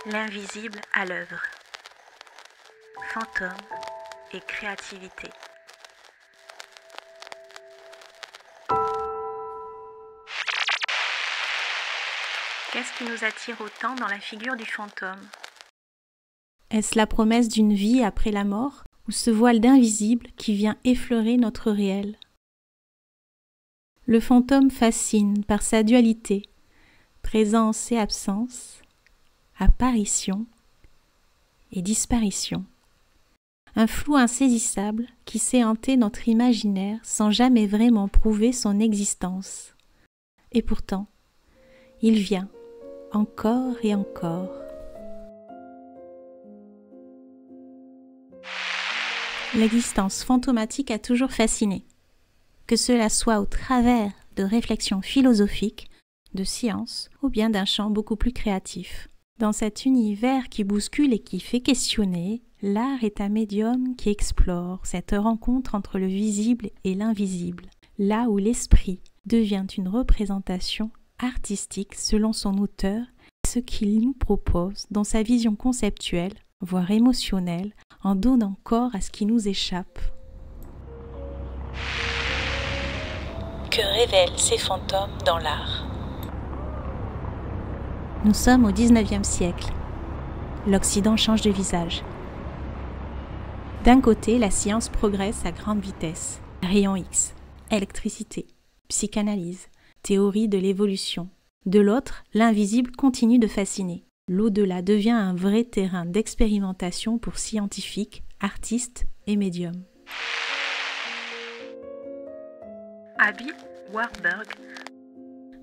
L'invisible à l'œuvre. Fantômes et créativité. Qu'est-ce qui nous attire autant dans la figure du fantôme? Est-ce la promesse d'une vie après la mort ou ce voile d'invisible qui vient effleurer notre réel? Le fantôme fascine par sa dualité, présence et absence, apparition et disparition. Un flou insaisissable qui sait hanter notre imaginaire sans jamais vraiment prouver son existence. Et pourtant, il vient, encore et encore. L'existence fantomatique a toujours fasciné, que cela soit au travers de réflexions philosophiques, de sciences ou bien d'un champ beaucoup plus créatif. Dans cet univers qui bouscule et qui fait questionner, l'art est un médium qui explore cette rencontre entre le visible et l'invisible, là où l'esprit devient une représentation artistique selon son auteur, ce qu'il nous propose dans sa vision conceptuelle, voire émotionnelle, en donnant corps à ce qui nous échappe. Que révèlent ces fantômes dans l'art? Nous sommes au XIXe siècle. L'Occident change de visage. D'un côté, la science progresse à grande vitesse. Rayons X, électricité, psychanalyse, théorie de l'évolution. De l'autre, l'invisible continue de fasciner. L'au-delà devient un vrai terrain d'expérimentation pour scientifiques, artistes et médiums. Aby Warburg,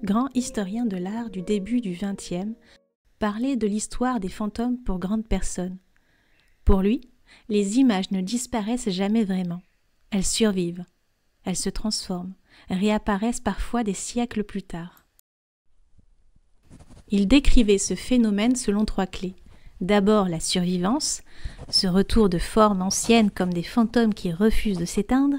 grand historien de l'art du début du XXe, parlait de l'histoire des fantômes pour grandes personnes. Pour lui, les images ne disparaissent jamais vraiment. Elles survivent, elles se transforment, réapparaissent parfois des siècles plus tard. Il décrivait ce phénomène selon 3 clés. D'abord la survivance, ce retour de formes anciennes comme des fantômes qui refusent de s'éteindre.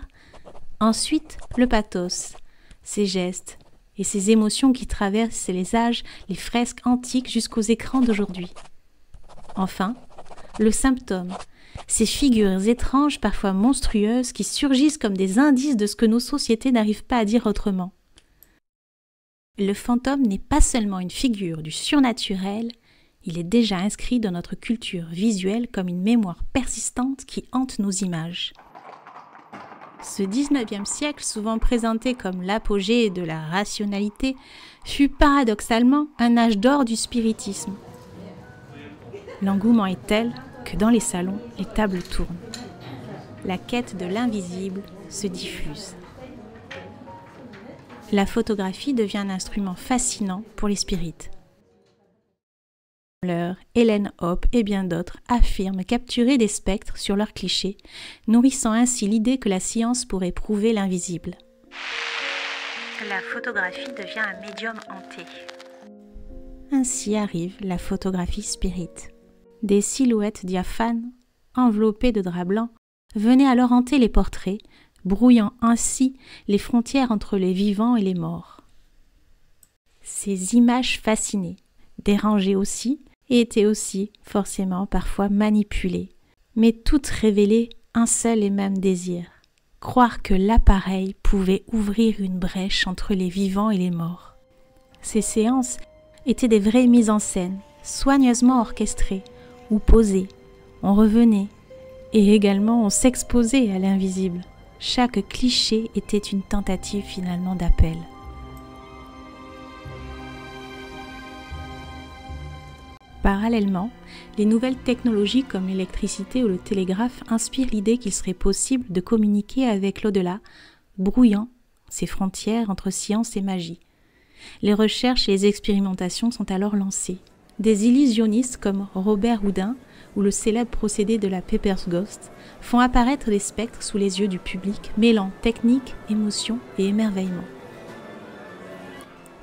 Ensuite, le pathos, ces gestes et ces émotions qui traversent les âges, les fresques antiques jusqu'aux écrans d'aujourd'hui. Enfin, le symptôme, ces figures étranges, parfois monstrueuses, qui surgissent comme des indices de ce que nos sociétés n'arrivent pas à dire autrement. Le fantôme n'est pas seulement une figure du surnaturel, il est déjà inscrit dans notre culture visuelle comme une mémoire persistante qui hante nos images. Ce XIXe siècle, souvent présenté comme l'apogée de la rationalité, fut paradoxalement un âge d'or du spiritisme. L'engouement est tel que dans les salons, les tables tournent. La quête de l'invisible se diffuse. La photographie devient un instrument fascinant pour les spirites. Hélène Hoppe et bien d'autres affirment capturer des spectres sur leurs clichés, nourrissant ainsi l'idée que la science pourrait prouver l'invisible. La photographie devient un médium hanté. Ainsi arrive la photographie spirit. Des silhouettes diaphanes, enveloppées de drap blanc, venaient alors hanter les portraits, brouillant ainsi les frontières entre les vivants et les morts. Ces images fascinaient, dérangées aussi, et étaient aussi, forcément, parfois manipulées, mais toutes révélaient un seul et même désir, croire que l'appareil pouvait ouvrir une brèche entre les vivants et les morts. Ces séances étaient des vraies mises en scène, soigneusement orchestrées, où posées, on revenait, et également on s'exposait à l'invisible. Chaque cliché était une tentative finalement d'appel. Parallèlement, les nouvelles technologies comme l'électricité ou le télégraphe inspirent l'idée qu'il serait possible de communiquer avec l'au-delà, brouillant ces frontières entre science et magie. Les recherches et les expérimentations sont alors lancées. Des illusionnistes comme Robert Houdin ou le célèbre procédé de la Pepper's Ghost font apparaître des spectres sous les yeux du public, mêlant technique, émotion et émerveillement.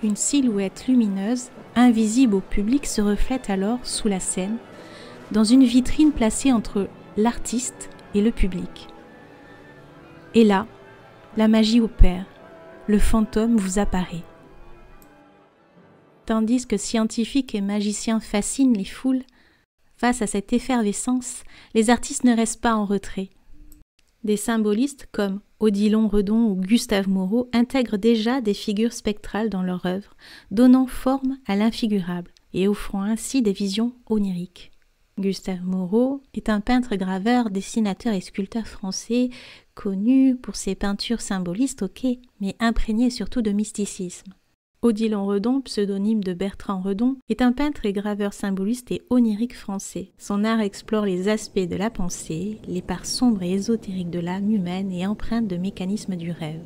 Une silhouette lumineuse, invisible au public, se reflète alors sous la scène, dans une vitrine placée entre l'artiste et le public. Et là, la magie opère, le fantôme vous apparaît. Tandis que scientifiques et magiciens fascinent les foules, Face à cette effervescence, les artistes ne restent pas en retrait. Des symbolistes comme Odilon Redon ou Gustave Moreau intègrent déjà des figures spectrales dans leur œuvre, donnant forme à l'infigurable et offrant ainsi des visions oniriques. Gustave Moreau est un peintre-graveur, dessinateur et sculpteur français connu pour ses peintures symbolistes, mais imprégné surtout de mysticisme. Odilon Redon, pseudonyme de Bertrand Redon, est un peintre et graveur symboliste et onirique français. Son art explore les aspects de la pensée, les parts sombres et ésotériques de l'âme humaine et empreinte de mécanismes du rêve.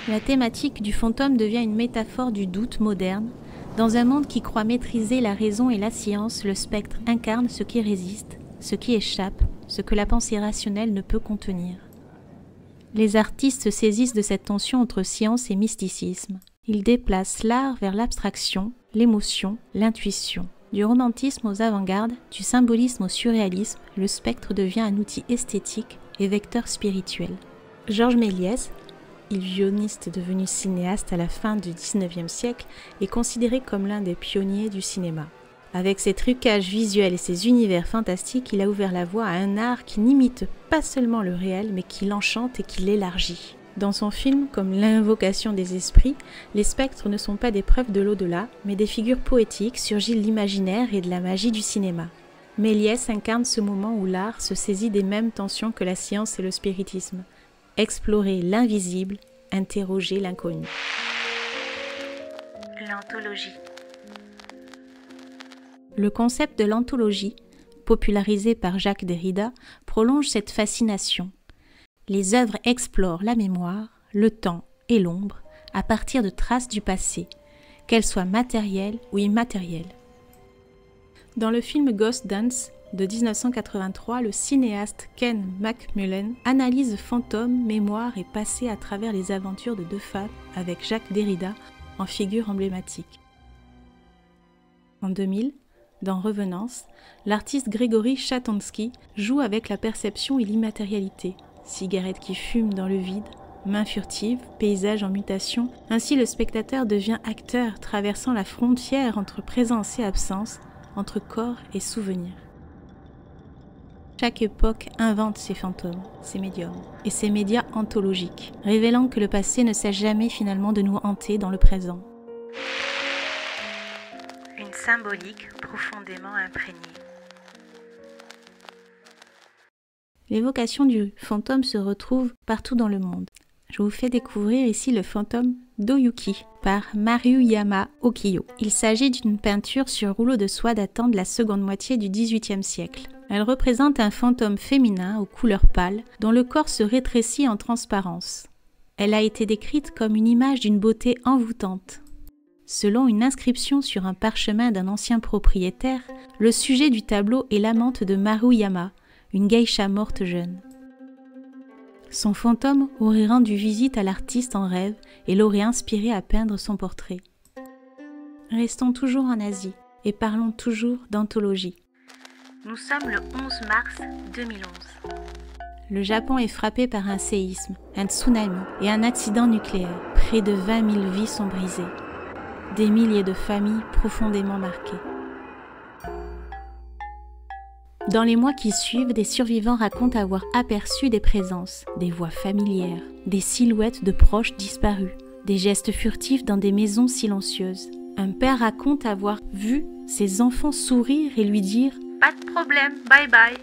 La thématique du fantôme devient une métaphore du doute moderne. Dans un monde qui croit maîtriser la raison et la science, le spectre incarne ce qui résiste, ce qui échappe, ce que la pensée rationnelle ne peut contenir. Les artistes se saisissent de cette tension entre science et mysticisme. Ils déplacent l'art vers l'abstraction, l'émotion, l'intuition. Du romantisme aux avant-gardes, du symbolisme au surréalisme, le spectre devient un outil esthétique et vecteur spirituel. Georges Méliès, illusionniste devenu cinéaste à la fin du XIXe siècle, est considéré comme l'un des pionniers du cinéma. Avec ses trucages visuels et ses univers fantastiques, il a ouvert la voie à un art qui n'imite pas seulement le réel, mais qui l'enchante et qui l'élargit. Dans son film, comme l'invocation des esprits, les spectres ne sont pas des preuves de l'au-delà, mais des figures poétiques surgies de l'imaginaire et de la magie du cinéma. Méliès incarne ce moment où l'art se saisit des mêmes tensions que la science et le spiritisme. Explorer l'invisible, interroger l'inconnu. L'anthologie. Le concept de l'anthologie, popularisé par Jacques Derrida, prolonge cette fascination. Les œuvres explorent la mémoire, le temps et l'ombre à partir de traces du passé, qu'elles soient matérielles ou immatérielles. Dans le film Ghost Dance de 1983, le cinéaste Ken McMullen analyse fantômes, mémoire et passé à travers les aventures de deux femmes avec Jacques Derrida en figure emblématique. En 2000, dans Revenance, l'artiste Grégory Chatonsky joue avec la perception et l'immatérialité. Cigarette qui fume dans le vide, mains furtives, paysage en mutation, ainsi le spectateur devient acteur traversant la frontière entre présence et absence, entre corps et souvenir. Chaque époque invente ses fantômes, ses médiums et ses médias anthologiques, révélant que le passé ne cesse jamais finalement de nous hanter dans le présent. Une symbolique profondément imprégnée. L'évocation du fantôme se retrouve partout dans le monde. Je vous fais découvrir ici le fantôme d'Oyuki par Maruyama Okiyo. Il s'agit d'une peinture sur rouleau de soie datant de la seconde moitié du XVIIIe siècle. Elle représente un fantôme féminin aux couleurs pâles dont le corps se rétrécit en transparence. Elle a été décrite comme une image d'une beauté envoûtante. Selon une inscription sur un parchemin d'un ancien propriétaire, le sujet du tableau est l'amante de Maruyama, une geisha morte jeune. Son fantôme aurait rendu visite à l'artiste en rêve et l'aurait inspiré à peindre son portrait. Restons toujours en Asie et parlons toujours d'anthologie. Nous sommes le 11 mars 2011. Le Japon est frappé par un séisme, un tsunami et un accident nucléaire. Près de 20 000 vies sont brisées. Des milliers de familles profondément marquées. Dans les mois qui suivent, des survivants racontent avoir aperçu des présences, des voix familières, des silhouettes de proches disparus, des gestes furtifs dans des maisons silencieuses. Un père raconte avoir vu ses enfants sourire et lui dire « Pas de problème, bye bye ».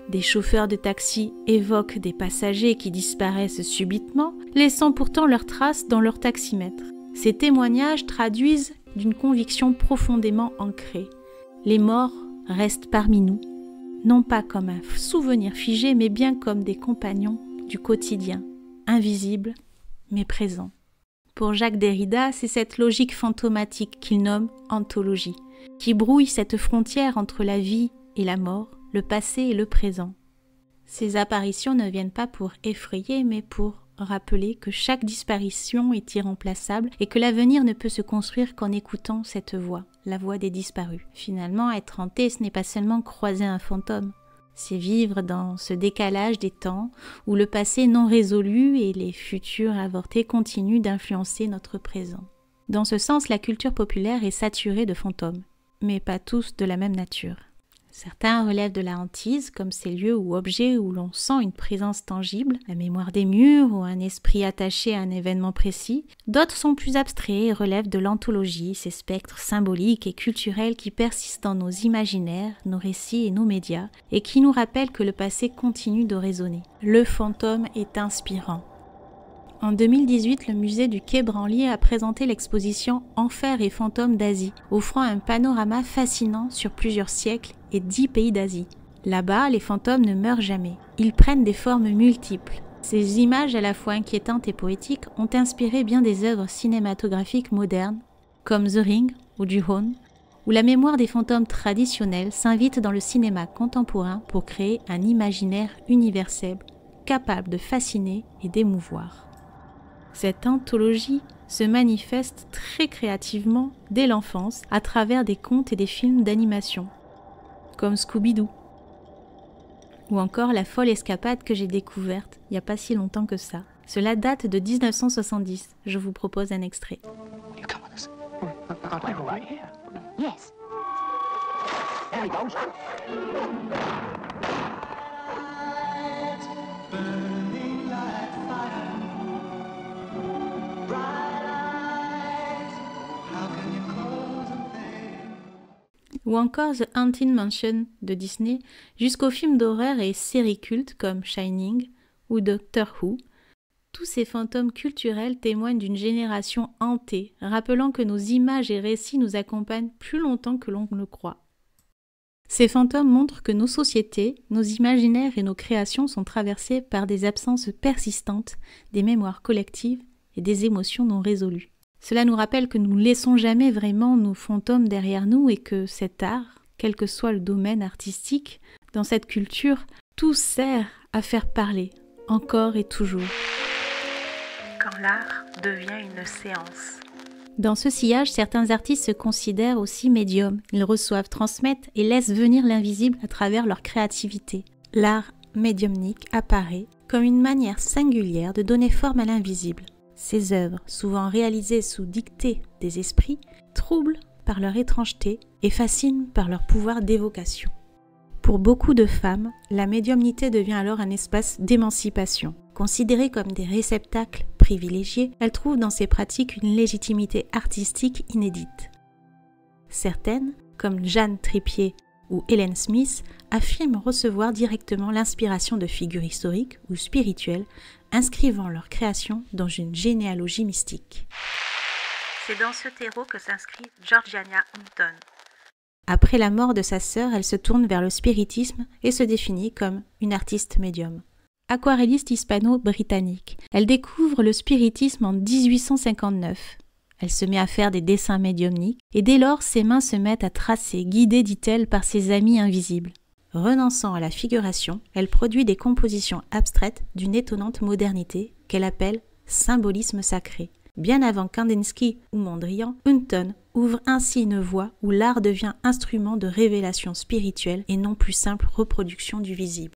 Des chauffeurs de taxi évoquent des passagers qui disparaissent subitement, laissant pourtant leurs traces dans leur taximètre. Ces témoignages traduisent d'une conviction profondément ancrée. Les morts restent parmi nous, non pas comme un souvenir figé, mais bien comme des compagnons du quotidien, invisibles mais présents. Pour Jacques Derrida, c'est cette logique fantomatique qu'il nomme anthologie, qui brouille cette frontière entre la vie et la mort, le passé et le présent. Ces apparitions ne viennent pas pour effrayer, mais pour rappeler que chaque disparition est irremplaçable et que l'avenir ne peut se construire qu'en écoutant cette voix, la voix des disparus. Finalement, être hanté, ce n'est pas seulement croiser un fantôme, c'est vivre dans ce décalage des temps où le passé non résolu et les futurs avortés continuent d'influencer notre présent. Dans ce sens, la culture populaire est saturée de fantômes. mais pas tous de la même nature. Certains relèvent de la hantise, comme ces lieux ou objets où l'on sent une présence tangible, la mémoire des murs ou un esprit attaché à un événement précis. D'autres sont plus abstraits et relèvent de l'anthologie, ces spectres symboliques et culturels qui persistent dans nos imaginaires, nos récits et nos médias, et qui nous rappellent que le passé continue de résonner. Le fantôme est inspirant. En 2018, le musée du Quai Branly a présenté l'exposition Enfer et fantômes d'Asie, offrant un panorama fascinant sur plusieurs siècles et 10 pays d'Asie. Là-bas, les fantômes ne meurent jamais. Ils prennent des formes multiples. Ces images à la fois inquiétantes et poétiques ont inspiré bien des œuvres cinématographiques modernes, comme The Ring ou Ju-Hoon, où la mémoire des fantômes traditionnels s'invite dans le cinéma contemporain pour créer un imaginaire universel, capable de fasciner et d'émouvoir. Cette anthologie se manifeste très créativement dès l'enfance à travers des contes et des films d'animation, comme Scooby-Doo, ou encore la folle escapade que j'ai découverte il n'y a pas si longtemps que ça. Cela date de 1970. Je vous propose un extrait. You come with us. I'll play right here. Yes. There he goes. Ou encore The Haunted Mansion de Disney, jusqu'aux films d'horreur et séries cultes comme Shining ou Doctor Who. Tous ces fantômes culturels témoignent d'une génération hantée, rappelant que nos images et récits nous accompagnent plus longtemps que l'on le croit. Ces fantômes montrent que nos sociétés, nos imaginaires et nos créations sont traversés par des absences persistantes, des mémoires collectives et des émotions non résolues. Cela nous rappelle que nous ne laissons jamais vraiment nos fantômes derrière nous et que cet art, quel que soit le domaine artistique, dans cette culture, tout sert à faire parler, encore et toujours. Quand l'art devient une séance. Dans ce sillage, certains artistes se considèrent aussi médiums. Ils reçoivent, transmettent et laissent venir l'invisible à travers leur créativité. L'art médiumnique apparaît comme une manière singulière de donner forme à l'invisible. Ces œuvres, souvent réalisées sous dictée des esprits, troublent par leur étrangeté et fascinent par leur pouvoir d'évocation. Pour beaucoup de femmes, la médiumnité devient alors un espace d'émancipation. Considérées comme des réceptacles privilégiés, elles trouvent dans ces pratiques une légitimité artistique inédite. Certaines, comme Jeanne Trippier ou Helen Smith, affirment recevoir directement l'inspiration de figures historiques ou spirituelles, inscrivant leur création dans une généalogie mystique. C'est dans ce terreau que s'inscrit Georgiana Hunton. Après la mort de sa sœur, elle se tourne vers le spiritisme et se définit comme une artiste médium. Aquarelliste hispano-britannique, elle découvre le spiritisme en 1859. Elle se met à faire des dessins médiumniques et dès lors ses mains se mettent à tracer, guidées, dit-elle, par ses amis invisibles. Renonçant à la figuration, elle produit des compositions abstraites d'une étonnante modernité qu'elle appelle « symbolisme sacré ». Bien avant Kandinsky ou Mondrian, Hunton ouvre ainsi une voie où l'art devient instrument de révélation spirituelle et non plus simple reproduction du visible.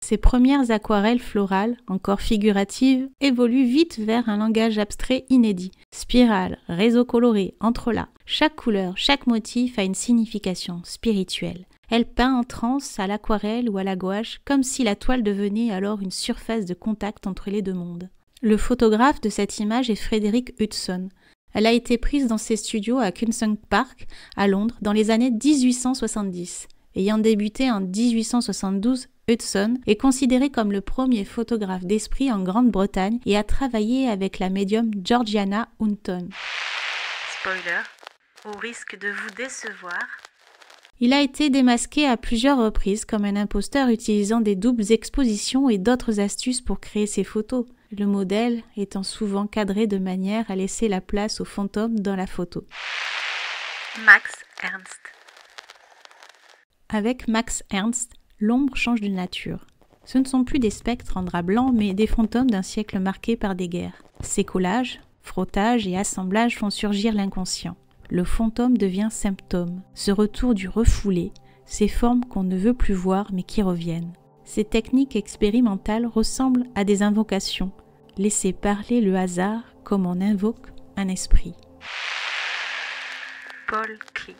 Ses premières aquarelles florales, encore figuratives, évoluent vite vers un langage abstrait inédit. Spirales, réseaux colorés, entrelacs. Chaque couleur, chaque motif a une signification spirituelle. Elle peint en transe à l'aquarelle ou à la gouache, comme si la toile devenait alors une surface de contact entre les deux mondes. Le photographe de cette image est Frederick Hudson. Elle a été prise dans ses studios à Kensington Park, à Londres, dans les années 1870. Ayant débuté en 1872, Hudson est considéré comme le premier photographe d'esprit en Grande-Bretagne et a travaillé avec la médium Georgiana Hunton. Spoiler, au risque de vous décevoir, il a été démasqué à plusieurs reprises comme un imposteur utilisant des doubles expositions et d'autres astuces pour créer ses photos, le modèle étant souvent cadré de manière à laisser la place au fantôme dans la photo. Max Ernst. Avec Max Ernst, l'ombre change de nature. Ce ne sont plus des spectres en drap blanc, mais des fantômes d'un siècle marqué par des guerres. Ces collages, frottages et assemblages font surgir l'inconscient. Le fantôme devient symptôme, ce retour du refoulé, ces formes qu'on ne veut plus voir mais qui reviennent. Ces techniques expérimentales ressemblent à des invocations, laisser parler le hasard comme on invoque un esprit. Paul Klee.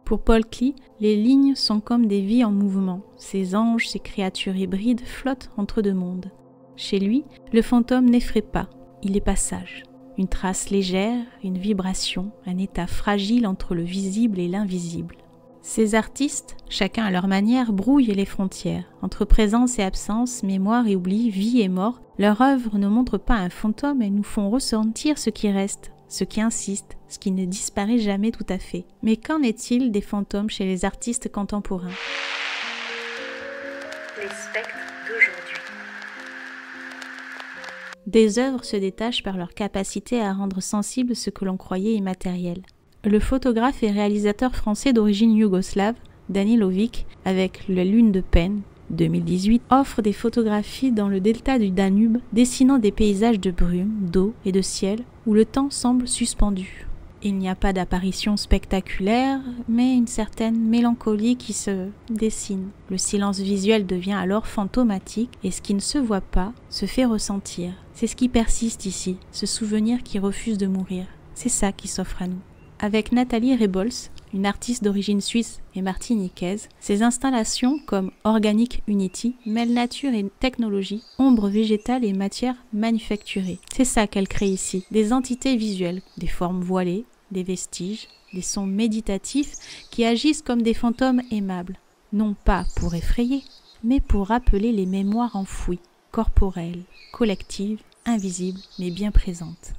Pour Paul Klee, les lignes sont comme des vies en mouvement. Ces anges, ces créatures hybrides flottent entre deux mondes. Chez lui, le fantôme n'effraie pas, il est passage. Une trace légère, une vibration, un état fragile entre le visible et l'invisible. Ces artistes, chacun à leur manière, brouillent les frontières. Entre présence et absence, mémoire et oubli, vie et mort, leur œuvre ne montre pas un fantôme, elles nous font ressentir ce qui reste, ce qui insiste, ce qui ne disparaît jamais tout à fait. Mais qu'en est-il des fantômes chez les artistes contemporains ? Les spectres d'aujourd'hui. Des œuvres se détachent par leur capacité à rendre sensible ce que l'on croyait immatériel. Le photographe et réalisateur français d'origine yougoslave, Dani Lovic, avec La Lune de Peine, 2018, offre des photographies dans le delta du Danube, dessinant des paysages de brume, d'eau et de ciel, où le temps semble suspendu. Il n'y a pas d'apparition spectaculaire, mais une certaine mélancolie qui se dessine. Le silence visuel devient alors fantomatique, et ce qui ne se voit pas se fait ressentir. C'est ce qui persiste ici, ce souvenir qui refuse de mourir. C'est ça qui s'offre à nous. Avec Nathalie Rebols, une artiste d'origine suisse et martiniquaise, ses installations comme Organic Unity mêlent nature et technologie, ombre végétale et matière manufacturée. C'est ça qu'elle crée ici, des entités visuelles, des formes voilées, des vestiges, des sons méditatifs qui agissent comme des fantômes aimables, non pas pour effrayer, mais pour rappeler les mémoires enfouies, corporelles, collectives, invisibles, mais bien présentes.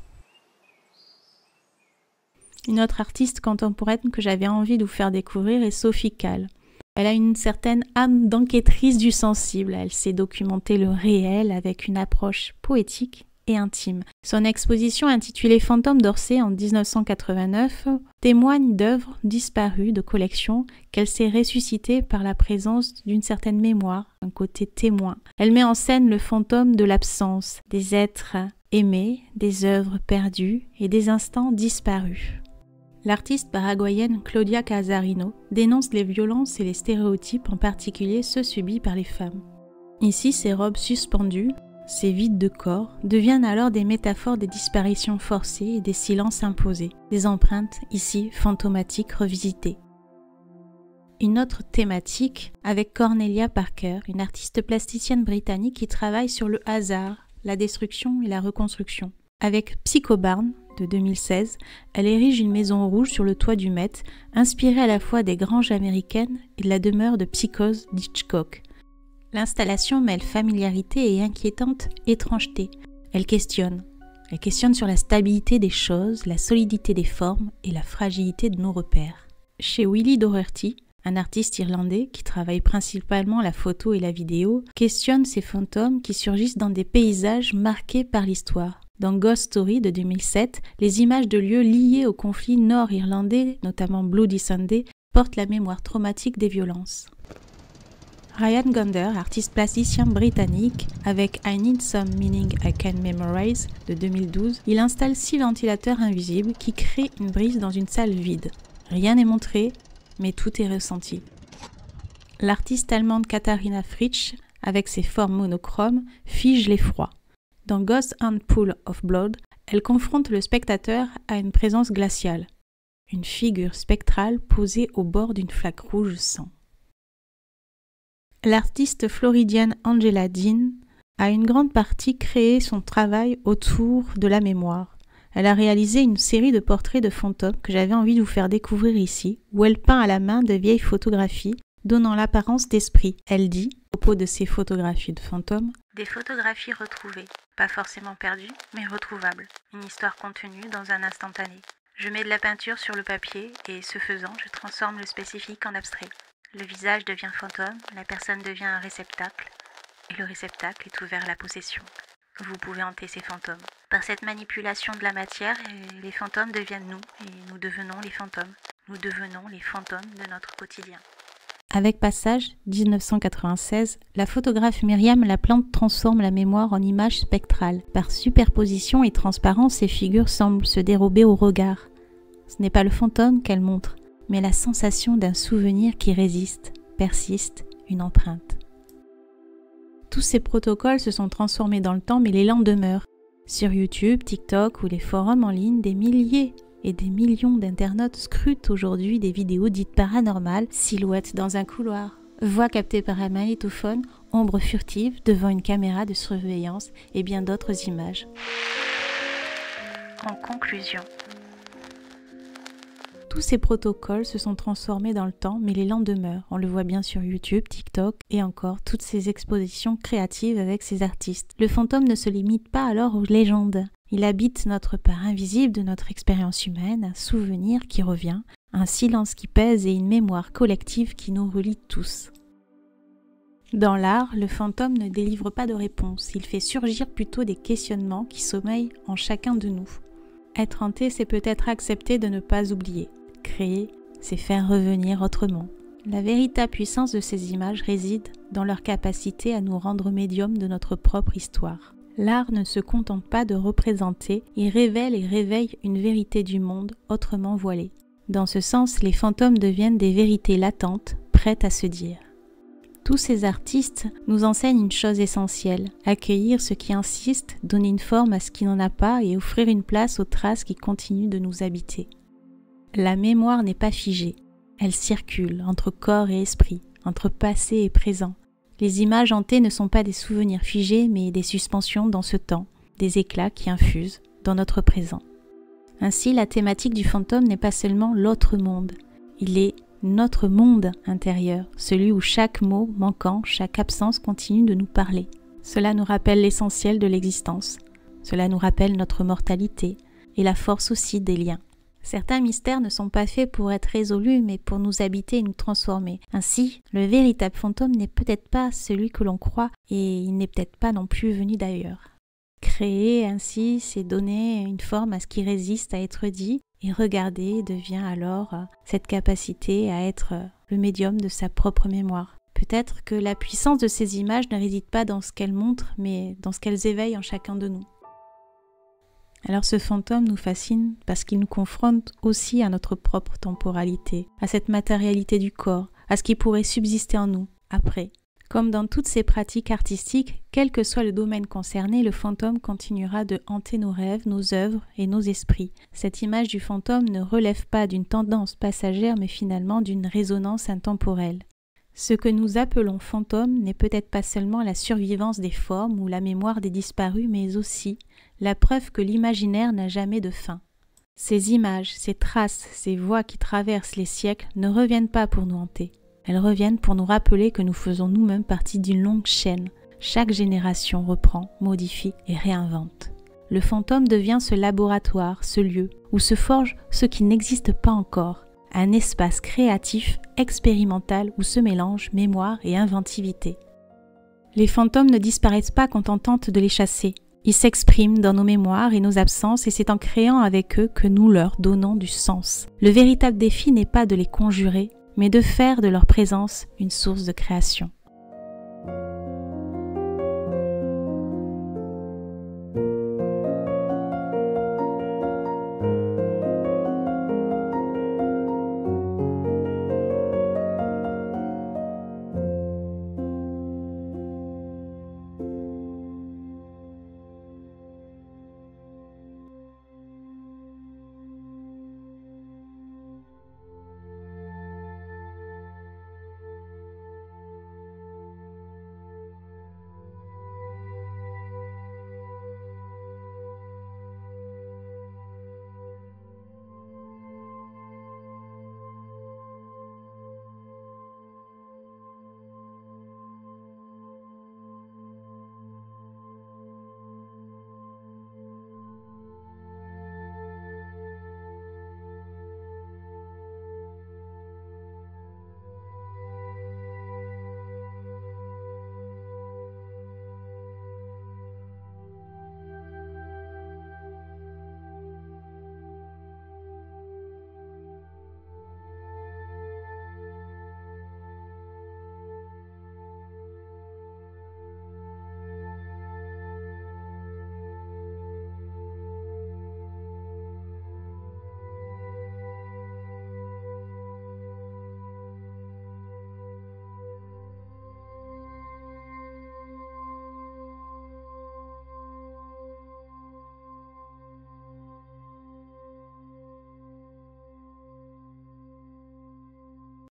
Une autre artiste contemporaine que j'avais envie de vous faire découvrir est Sophie Calle. Elle a une certaine âme d'enquêtrice du sensible. Elle sait documenter le réel avec une approche poétique et intime. Son exposition intitulée Fantômes d'Orsay en 1989 témoigne d'œuvres disparues de collections qu'elle sait ressusciter par la présence d'une certaine mémoire, un côté témoin. Elle met en scène le fantôme de l'absence, des êtres aimés, des œuvres perdues et des instants disparus. L'artiste paraguayenne Claudia Casarino dénonce les violences et les stéréotypes, en particulier ceux subis par les femmes. Ici, ces robes suspendues, ces vides de corps, deviennent alors des métaphores des disparitions forcées et des silences imposés, des empreintes, ici, fantomatiques revisitées. Une autre thématique avec Cornelia Parker, une artiste plasticienne britannique qui travaille sur le hasard, la destruction et la reconstruction. Avec Psycho Barn, de 2016, elle érige une maison rouge sur le toit du Met, inspirée à la fois des granges américaines et de la demeure de Psychose d'Hitchcock. L'installation mêle familiarité et inquiétante étrangeté. Elle questionne sur la stabilité des choses, la solidité des formes et la fragilité de nos repères. Chez Willie Doherty, un artiste irlandais qui travaille principalement la photo et la vidéo, questionne ces fantômes qui surgissent dans des paysages marqués par l'histoire. Dans Ghost Story de 2007, les images de lieux liés au conflit nord-irlandais, notamment Bloody Sunday, portent la mémoire traumatique des violences. Ryan Gander, artiste plasticien britannique, avec I Need Some Meaning I Can Memorize de 2012, il installe 6 ventilateurs invisibles qui créent une brise dans une salle vide. Rien n'est montré, mais tout est ressenti. L'artiste allemande Katharina Fritsch, avec ses formes monochromes, fige l'effroi. Dans Ghost and Pool of Blood, elle confronte le spectateur à une présence glaciale, une figure spectrale posée au bord d'une flaque rouge sang. L'artiste floridienne Angela Dean a une grande partie créé son travail autour de la mémoire. Elle a réalisé une série de portraits de fantômes que j'avais envie de vous faire découvrir ici, où elle peint à la main de vieilles photographies, donnant l'apparence d'esprit. Elle dit, à propos de ces photographies de fantômes, « Des photographies retrouvées, pas forcément perdues, mais retrouvables. Une histoire contenue dans un instantané. Je mets de la peinture sur le papier et, ce faisant, je transforme le spécifique en abstrait. Le visage devient fantôme, la personne devient un réceptacle, et le réceptacle est ouvert à la possession. Vous pouvez hanter ces fantômes. Par cette manipulation de la matière, les fantômes deviennent nous, et nous devenons les fantômes. Nous devenons les fantômes de notre quotidien. » Avec Passage, 1996, la photographe Myriam Laplante transforme la mémoire en image spectrale. Par superposition et transparence, ces figures semblent se dérober au regard. Ce n'est pas le fantôme qu'elle montre, mais la sensation d'un souvenir qui résiste, persiste, une empreinte. Tous ces protocoles se sont transformés dans le temps, mais l'élan demeure. Sur YouTube, TikTok ou les forums en ligne, des milliers et des millions d'internautes scrutent aujourd'hui des vidéos dites paranormales, silhouettes dans un couloir, voix captée par un magnétophone, ombre furtive devant une caméra de surveillance et bien d'autres images. En conclusion, tous ces protocoles se sont transformés dans le temps, mais l'élan demeure. On le voit bien sur YouTube, TikTok et encore toutes ces expositions créatives avec ces artistes. Le fantôme ne se limite pas alors aux légendes. Il habite notre part invisible de notre expérience humaine, un souvenir qui revient, un silence qui pèse et une mémoire collective qui nous relie tous. Dans l'art, le fantôme ne délivre pas de réponse, il fait surgir plutôt des questionnements qui sommeillent en chacun de nous. Être hanté, c'est peut-être accepter de ne pas oublier. Créer, c'est faire revenir autrement. La véritable puissance de ces images réside dans leur capacité à nous rendre médiums de notre propre histoire. L'art ne se contente pas de représenter, il révèle et réveille une vérité du monde autrement voilée. Dans ce sens, les fantômes deviennent des vérités latentes, prêtes à se dire. Tous ces artistes nous enseignent une chose essentielle, accueillir ce qui insiste, donner une forme à ce qui n'en a pas et offrir une place aux traces qui continuent de nous habiter. La mémoire n'est pas figée, elle circule entre corps et esprit, entre passé et présent. Les images hantées ne sont pas des souvenirs figés mais des suspensions dans ce temps, des éclats qui infusent dans notre présent. Ainsi, la thématique du fantôme n'est pas seulement l'autre monde, il est notre monde intérieur, celui où chaque mot manquant, chaque absence continue de nous parler. Cela nous rappelle l'essentiel de l'existence, cela nous rappelle notre mortalité et la force aussi des liens. Certains mystères ne sont pas faits pour être résolus, mais pour nous habiter et nous transformer. Ainsi, le véritable fantôme n'est peut-être pas celui que l'on croit, et il n'est peut-être pas non plus venu d'ailleurs. Créer ainsi, c'est donner une forme à ce qui résiste à être dit, et regarder devient alors cette capacité à être le médium de sa propre mémoire. Peut-être que la puissance de ces images ne réside pas dans ce qu'elles montrent, mais dans ce qu'elles éveillent en chacun de nous. Alors ce fantôme nous fascine parce qu'il nous confronte aussi à notre propre temporalité, à cette matérialité du corps, à ce qui pourrait subsister en nous, après. Comme dans toutes ces pratiques artistiques, quel que soit le domaine concerné, le fantôme continuera de hanter nos rêves, nos œuvres et nos esprits. Cette image du fantôme ne relève pas d'une tendance passagère, mais finalement d'une résonance intemporelle. Ce que nous appelons fantôme n'est peut-être pas seulement la survivance des formes ou la mémoire des disparus, mais aussi la preuve que l'imaginaire n'a jamais de fin. Ces images, ces traces, ces voix qui traversent les siècles ne reviennent pas pour nous hanter. Elles reviennent pour nous rappeler que nous faisons nous-mêmes partie d'une longue chaîne. Chaque génération reprend, modifie et réinvente. Le fantôme devient ce laboratoire, ce lieu où se forge ce qui n'existe pas encore. Un espace créatif, expérimental où se mélangent mémoire et inventivité. Les fantômes ne disparaissent pas quand on tente de les chasser. Ils s'expriment dans nos mémoires et nos absences et c'est en créant avec eux que nous leur donnons du sens. Le véritable défi n'est pas de les conjurer, mais de faire de leur présence une source de création.